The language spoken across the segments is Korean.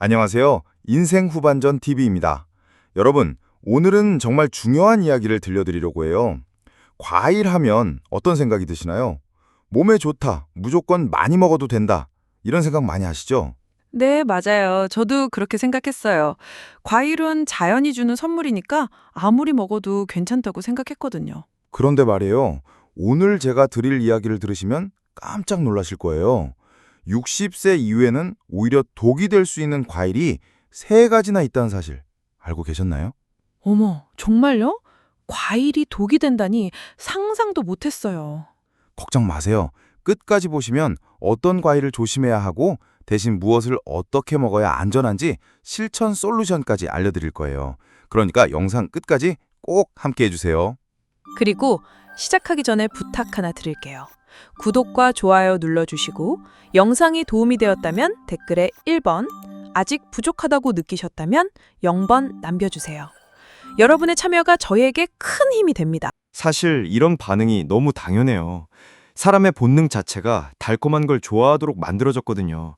안녕하세요. 인생 후반전 TV입니다. 여러분, 오늘은 정말 중요한 이야기를 들려드리려고 해요. 과일 하면 어떤 생각이 드시나요? 몸에 좋다, 무조건 많이 먹어도 된다, 이런 생각 많이 하시죠? 네, 맞아요. 저도 그렇게 생각했어요. 과일은 자연이 주는 선물이니까 아무리 먹어도 괜찮다고 생각했거든요. 그런데 말이에요. 오늘 제가 드릴 이야기를 들으시면 깜짝 놀라실 거예요. 60세 이후에는 오히려 독이 될 수 있는 과일이 3가지나 있다는 사실 알고 계셨나요? 어머, 정말요? 과일이 독이 된다니 상상도 못했어요. 걱정 마세요. 끝까지 보시면 어떤 과일을 조심해야 하고 대신 무엇을 어떻게 먹어야 안전한지 실천 솔루션까지 알려드릴 거예요. 그러니까 영상 끝까지 꼭 함께 해주세요. 그리고 시작하기 전에 부탁 하나 드릴게요. 구독과 좋아요 눌러주시고 영상이 도움이 되었다면 댓글에 1번, 아직 부족하다고 느끼셨다면 0번 남겨주세요. 여러분의 참여가 저희에게 큰 힘이 됩니다. 사실 이런 반응이 너무 당연해요. 사람의 본능 자체가 달콤한 걸 좋아하도록 만들어졌거든요.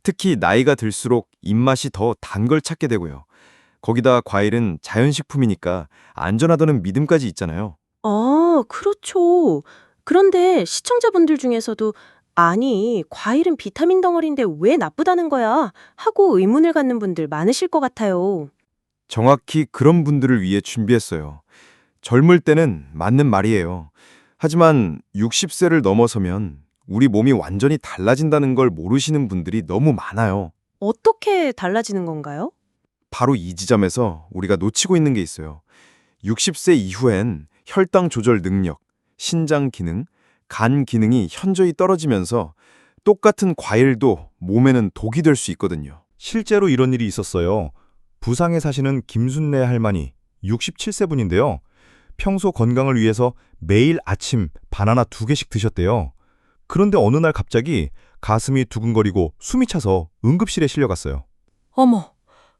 특히 나이가 들수록 입맛이 더 단 걸 찾게 되고요. 거기다 과일은 자연식품이니까 안전하다는 믿음까지 있잖아요. 그렇죠. 그런데 시청자분들 중에서도 아니, 과일은 비타민 덩어리인데 왜 나쁘다는 거야? 하고 의문을 갖는 분들 많으실 것 같아요. 정확히 그런 분들을 위해 준비했어요. 젊을 때는 맞는 말이에요. 하지만 60세를 넘어서면 우리 몸이 완전히 달라진다는 걸 모르시는 분들이 너무 많아요. 어떻게 달라지는 건가요? 바로 이 지점에서 우리가 놓치고 있는 게 있어요. 60세 이후엔 혈당 조절 능력, 신장 기능, 간 기능이 현저히 떨어지면서 똑같은 과일도 몸에는 독이 될 수 있거든요. 실제로 이런 일이 있었어요. 부상에 사시는 김순례 할머니, 67세 분인데요. 평소 건강을 위해서 매일 아침 바나나 2개씩 드셨대요. 그런데 어느 날 갑자기 가슴이 두근거리고 숨이 차서 응급실에 실려갔어요. 어머,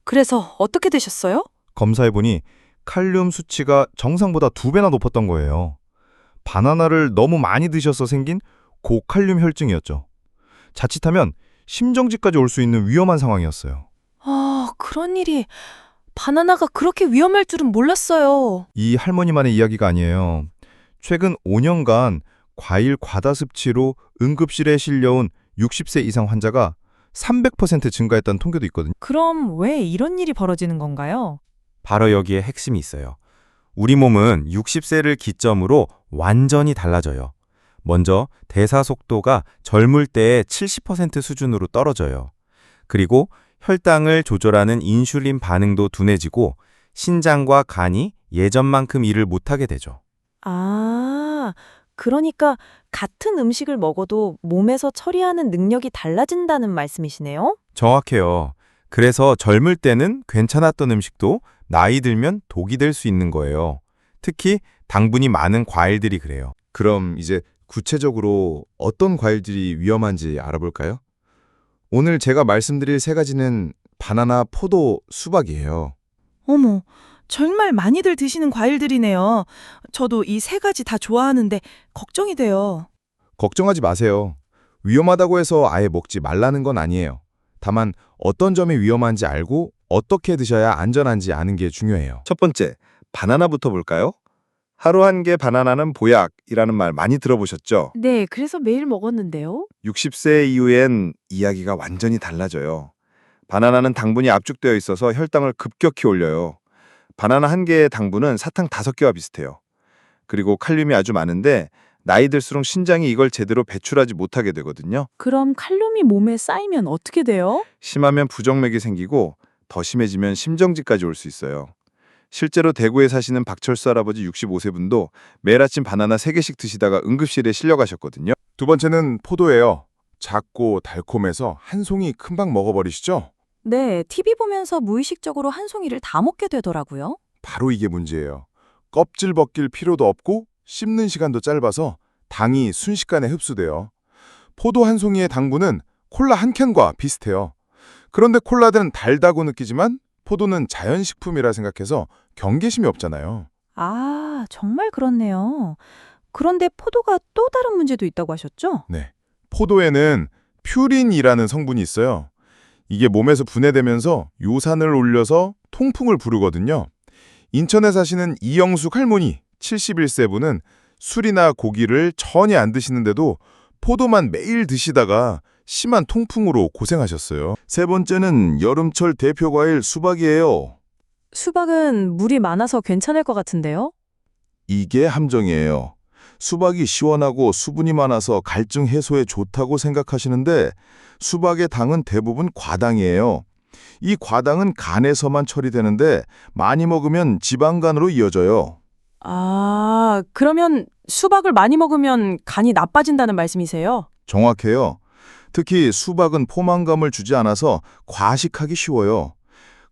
그래서 어떻게 되셨어요? 검사해보니 칼륨 수치가 정상보다 2배나 높았던 거예요. 바나나를 너무 많이 드셔서 생긴 고칼륨 혈증이었죠. 자칫하면 심정지까지 올 수 있는 위험한 상황이었어요. 그런 일이 바나나가 그렇게 위험할 줄은 몰랐어요. 이 할머니만의 이야기가 아니에요. 최근 5년간 과일 과다 섭취로 응급실에 실려온 60세 이상 환자가 300% 증가했다는 통계도 있거든요. 그럼 왜 이런 일이 벌어지는 건가요? 바로 여기에 핵심이 있어요. 우리 몸은 60세를 기점으로 완전히 달라져요. 먼저 대사 속도가 젊을 때의 70% 수준으로 떨어져요. 그리고 혈당을 조절하는 인슐린 반응도 둔해지고 신장과 간이 예전만큼 일을 못하게 되죠. 그러니까 같은 음식을 먹어도 몸에서 처리하는 능력이 달라진다는 말씀이시네요? 정확해요. 그래서 젊을 때는 괜찮았던 음식도 나이 들면 독이 될 수 있는 거예요. 특히 당분이 많은 과일들이 그래요. 그럼 이제 구체적으로 어떤 과일들이 위험한지 알아볼까요? 오늘 제가 말씀드릴 3가지는 바나나, 포도, 수박이에요. 어머, 정말 많이들 드시는 과일들이네요. 저도 이 3가지 다 좋아하는데 걱정이 돼요. 걱정하지 마세요. 위험하다고 해서 아예 먹지 말라는 건 아니에요. 다만 어떤 점이 위험한지 알고 어떻게 드셔야 안전한지 아는 게 중요해요. 첫 번째, 바나나부터 볼까요? 하루 한 개 바나나는 보약이라는 말 많이 들어보셨죠? 네, 그래서 매일 먹었는데요. 60세 이후엔 이야기가 완전히 달라져요. 바나나는 당분이 압축되어 있어서 혈당을 급격히 올려요. 바나나 한 개의 당분은 사탕 5개와 비슷해요. 그리고 칼륨이 아주 많은데 나이 들수록 신장이 이걸 제대로 배출하지 못하게 되거든요. 그럼 칼륨이 몸에 쌓이면 어떻게 돼요? 심하면 부정맥이 생기고 더 심해지면 심정지까지 올 수 있어요. 실제로 대구에 사시는 박철수 할아버지 65세 분도 매일 아침 바나나 3개씩 드시다가 응급실에 실려가셨거든요. 두 번째는 포도예요. 작고 달콤해서 한 송이 금방 먹어버리시죠? 네, TV 보면서 무의식적으로 한 송이를 다 먹게 되더라고요. 바로 이게 문제예요. 껍질 벗길 필요도 없고 씹는 시간도 짧아서 당이 순식간에 흡수돼요. 포도 한 송이의 당분은 콜라 한 캔과 비슷해요. 그런데 콜라는 달다고 느끼지만 포도는 자연식품이라 생각해서 경계심이 없잖아요. 정말 그렇네요. 그런데 포도가 또 다른 문제도 있다고 하셨죠? 네. 포도에는 퓨린이라는 성분이 있어요. 이게 몸에서 분해되면서 요산을 올려서 통풍을 부르거든요. 인천에 사시는 이영숙 할머니 71세 분은 술이나 고기를 전혀 안 드시는데도 포도만 매일 드시다가 심한 통풍으로 고생하셨어요. 세 번째는 여름철 대표 과일 수박이에요. 수박은 물이 많아서 괜찮을 것 같은데요? 이게 함정이에요. 수박이 시원하고 수분이 많아서 갈증 해소에 좋다고 생각하시는데 수박의 당은 대부분 과당이에요. 이 과당은 간에서만 처리되는데 많이 먹으면 지방간으로 이어져요. 아, 그러면 수박을 많이 먹으면 간이 나빠진다는 말씀이세요? 정확해요. 특히 수박은 포만감을 주지 않아서 과식하기 쉬워요.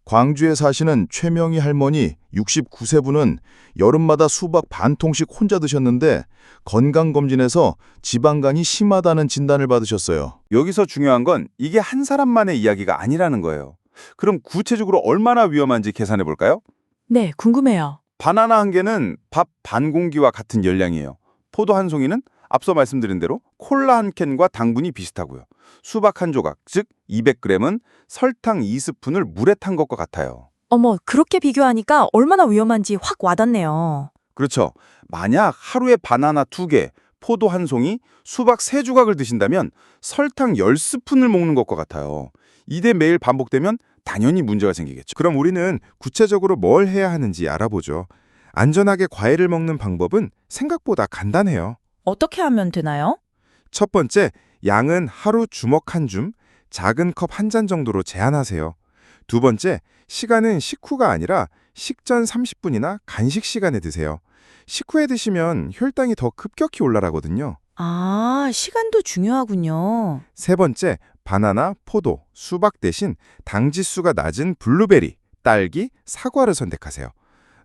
광주에 사시는 최명희 할머니 69세 분은 여름마다 수박 반 통씩 혼자 드셨는데 건강검진에서 지방간이 심하다는 진단을 받으셨어요. 여기서 중요한 건 이게 한 사람만의 이야기가 아니라는 거예요. 그럼 구체적으로 얼마나 위험한지 계산해 볼까요? 네, 궁금해요. 바나나 한 개는 밥 반 공기와 같은 열량이에요. 포도 한 송이는 앞서 말씀드린 대로 콜라 한 캔과 당분이 비슷하고요. 수박 한 조각, 즉 200g은 설탕 2스푼을 물에 탄 것과 같아요. 어머, 그렇게 비교하니까 얼마나 위험한지 확 와닿네요. 그렇죠. 만약 하루에 바나나 2개, 포도 한 송이, 수박 3조각을 드신다면 설탕 10스푼을 먹는 것과 같아요. 이대 매일 반복되면 당연히 문제가 생기겠죠. 그럼 우리는 구체적으로 뭘 해야 하는지 알아보죠. 안전하게 과일을 먹는 방법은 생각보다 간단해요. 어떻게 하면 되나요? 첫 번째, 양은 하루 주먹 한 줌, 작은 컵 한 잔 정도로 제한하세요. 두 번째, 시간은 식후가 아니라 식전 30분이나 간식 시간에 드세요. 식후에 드시면 혈당이 더 급격히 올라가거든요. 아, 시간도 중요하군요. 세 번째, 바나나, 포도, 수박 대신 당 지수가 낮은 블루베리, 딸기, 사과를 선택하세요.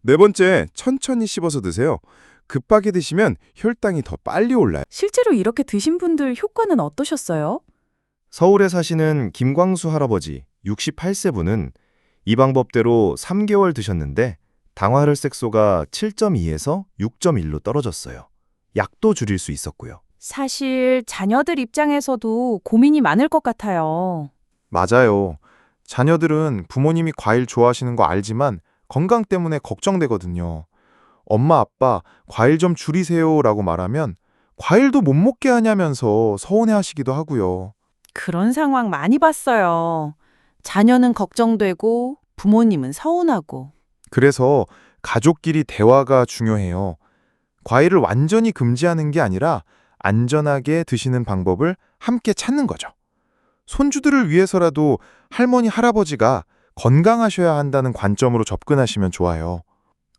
네 번째, 천천히 씹어서 드세요. 급하게 드시면 혈당이 더 빨리 올라요. 실제로 이렇게 드신 분들 효과는 어떠셨어요? 서울에 사시는 김광수 할아버지 68세 분은 이 방법대로 3개월 드셨는데 당화혈색소가 7.2에서 6.1로 떨어졌어요. 약도 줄일 수 있었고요. 사실 자녀들 입장에서도 고민이 많을 것 같아요. 맞아요. 자녀들은 부모님이 과일 좋아하시는 거 알지만 건강 때문에 걱정되거든요. 엄마, 아빠, 과일 좀 줄이세요 라고 말하면 과일도 못 먹게 하냐면서 서운해하시기도 하고요. 그런 상황 많이 봤어요. 자녀는 걱정되고 부모님은 서운하고. 그래서 가족끼리 대화가 중요해요. 과일을 완전히 금지하는 게 아니라 안전하게 드시는 방법을 함께 찾는 거죠. 손주들을 위해서라도 할머니, 할아버지가 건강하셔야 한다는 관점으로 접근하시면 좋아요.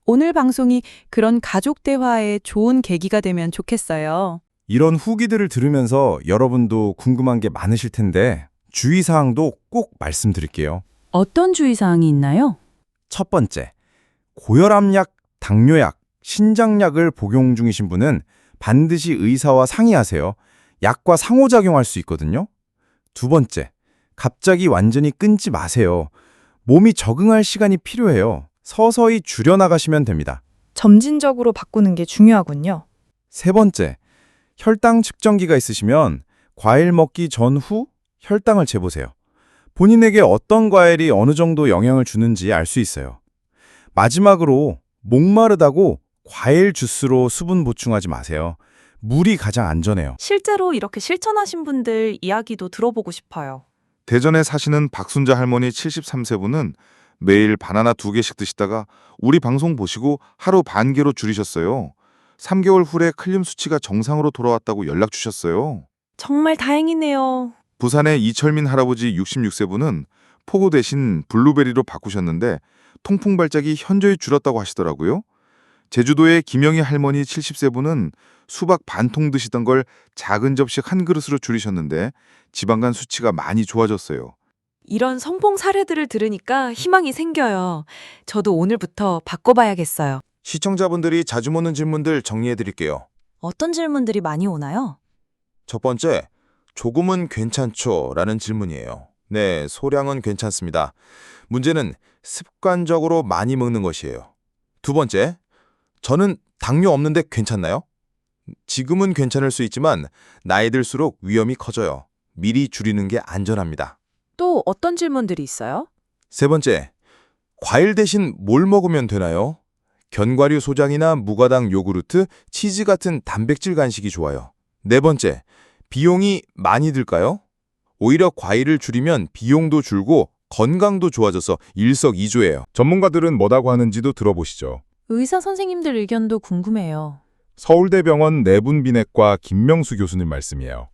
오늘 방송이 그런 가족 대화의 좋은 계기가 되면 좋겠어요. 이런 후기들을 들으면서 여러분도 궁금한 게 많으실 텐데 주의사항도 꼭 말씀드릴게요. 어떤 주의사항이 있나요? 첫 번째, 고혈압약, 당뇨약, 신장약을 복용 중이신 분은 반드시 의사와 상의하세요. 약과 상호작용할 수 있거든요. 두 번째, 갑자기 완전히 끊지 마세요. 몸이 적응할 시간이 필요해요. 서서히 줄여나가시면 됩니다. 점진적으로 바꾸는 게 중요하군요. 세 번째, 혈당 측정기가 있으시면 과일 먹기 전후 혈당을 재보세요. 본인에게 어떤 과일이 어느 정도 영향을 주는지 알 수 있어요. 마지막으로 목마르다고 과일 주스로 수분 보충하지 마세요. 물이 가장 안전해요. 실제로 이렇게 실천하신 분들 이야기도 들어보고 싶어요. 대전에 사시는 박순자 할머니 73세 분은 매일 바나나 2개씩 드시다가 우리 방송 보시고 하루 반 개로 줄이셨어요. 3개월 후에 칼륨 수치가 정상으로 돌아왔다고 연락 주셨어요. 정말 다행이네요. 부산의 이철민 할아버지 66세 분은 포도 대신 블루베리로 바꾸셨는데 통풍 발작이 현저히 줄었다고 하시더라고요. 제주도의 김영희 할머니 70세 분은 수박 반통 드시던 걸 작은 접시 한 그릇으로 줄이셨는데 지방간 수치가 많이 좋아졌어요. 이런 성공 사례들을 들으니까 희망이 생겨요. 저도 오늘부터 바꿔봐야겠어요. 시청자분들이 자주 묻는 질문들 정리해 드릴게요. 어떤 질문들이 많이 오나요? 첫 번째, 조금은 괜찮죠? 라는 질문이에요. 네, 소량은 괜찮습니다. 문제는 습관적으로 많이 먹는 것이에요. 두 번째, 저는 당뇨 없는데 괜찮나요? 지금은 괜찮을 수 있지만 나이 들수록 위험이 커져요. 미리 줄이는 게 안전합니다. 또 어떤 질문들이 있어요? 세 번째, 과일 대신 뭘 먹으면 되나요? 견과류 소장이나 무가당 요구르트, 치즈 같은 단백질 간식이 좋아요. 네 번째, 비용이 많이 들까요? 오히려 과일을 줄이면 비용도 줄고 건강도 좋아져서 일석이조예요. 전문가들은 뭐라고 하는지도 들어보시죠. 의사 선생님들 의견도 궁금해요. 서울대병원 내분비내과 김명수 교수님 말씀이에요.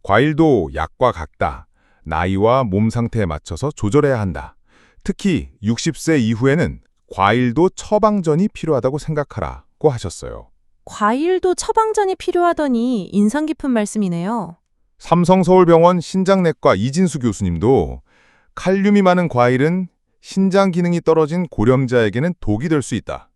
과일도 약과 같다. 나이와 몸 상태에 맞춰서 조절해야 한다. 특히 60세 이후에는 과일도 처방전이 필요하다고 생각하라고 하셨어요. 과일도 처방전이 필요하더니 인상 깊은 말씀이네요. 삼성서울병원 신장내과 이진수 교수님도 칼륨이 많은 과일은 신장 기능이 떨어진 고령자에게는 독이 될 수 있다.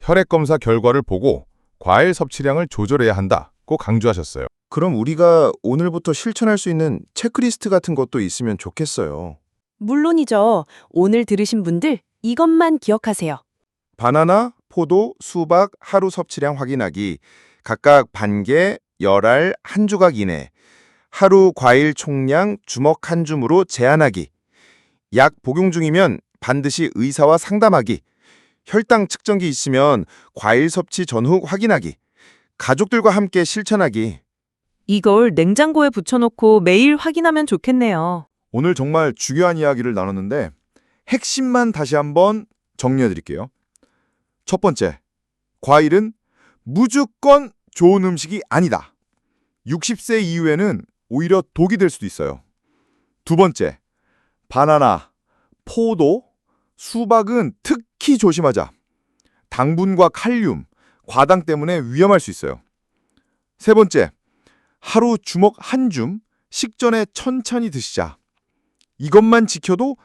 혈액검사 결과를 보고 과일 섭취량을 조절해야 한다고 강조하셨어요. 그럼 우리가 오늘부터 실천할 수 있는 체크리스트 같은 것도 있으면 좋겠어요. 물론이죠. 오늘 들으신 분들 이것만 기억하세요. 바나나, 포도, 수박 하루 섭취량 확인하기, 각각 반개, 열알, 한 조각 이내, 하루 과일 총량 주먹 한 줌으로 제한하기, 약 복용 중이면 반드시 의사와 상담하기, 혈당 측정기 있으면 과일 섭취 전후 확인하기, 가족들과 함께 실천하기. 이걸 냉장고에 붙여놓고 매일 확인하면 좋겠네요. 오늘 정말 중요한 이야기를 나눴는데 핵심만 다시 한번 정리해 드릴게요. 첫 번째, 과일은 무조건 좋은 음식이 아니다. 60세 이후에는 오히려 독이 될 수도 있어요. 두 번째, 바나나, 포도, 수박은 특히 조심하자. 당분과 칼륨, 과당 때문에 위험할 수 있어요. 세 번째, 하루 주먹 한 줌, 식전에 천천히 드시자. 이것만 지켜도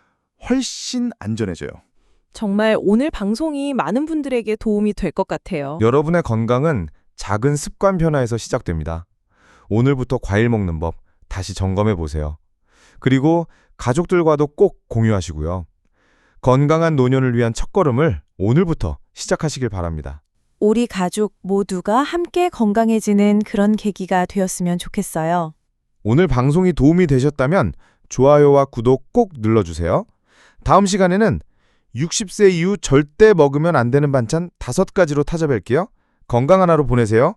훨씬 안전해져요. 정말 오늘 방송이 많은 분들에게 도움이 될 것 같아요. 여러분의 건강은 작은 습관 변화에서 시작됩니다. 오늘부터 과일 먹는 법 다시 점검해 보세요. 그리고 가족들과도 꼭 공유하시고요. 건강한 노년을 위한 첫걸음을 오늘부터 시작하시길 바랍니다. 우리 가족 모두가 함께 건강해지는 그런 계기가 되었으면 좋겠어요. 오늘 방송이 도움이 되셨다면 좋아요와 구독 꼭 눌러주세요. 다음 시간에는 60세 이후 절대 먹으면 안 되는 반찬 5가지로 찾아뵐게요. 건강한 하루 보내세요.